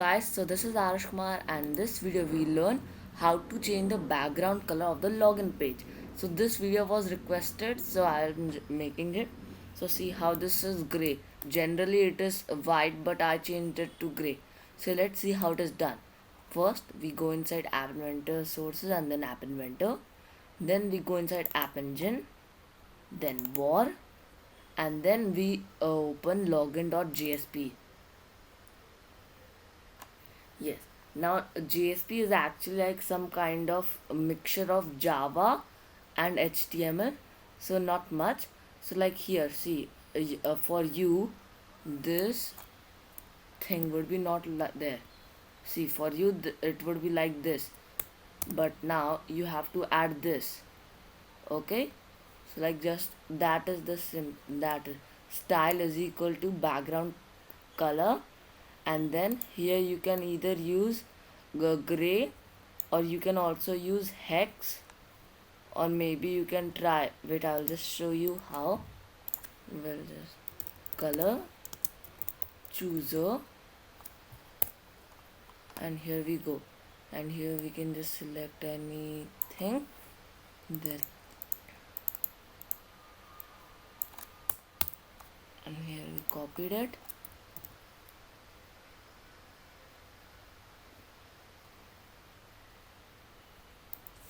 guys, so this is Arush Kumar and this video we learn how to change the background color of the login page. So this video was requested, so I'm making it. So see how this is gray. Generally it is white, but I changed it to gray. So let's see how it is done. First we go inside App Inventor sources and then App Inventor. Then we go inside App Engine, then War, and then we open login.jsp. Yes. Now JSP is actually like some kind of a mixture of Java and HTML. So not much. So like here, see, for you, this thing would be not there. See, for you, it would be like this. But now you have to add this. Okay. So like just that is the that is, style is equal to background color, and then here you can either use gray, or you can also use hex, or maybe you can try, wait, I'll just show you how. Where is this? Color chooser, and here we go, and here we can just select anything there, and here we copied it.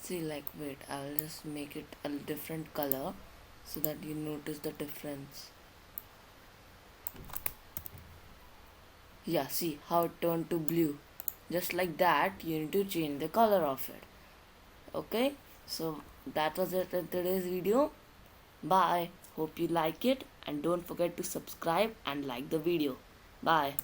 See, like, wait, I'll just make it a different color so that you notice the difference. Yeah, see how it turned to blue. Just like that, you need to change the color of it. Okay, so that was it in today's video. Bye. Hope you like it, and don't forget to subscribe and like the video. Bye.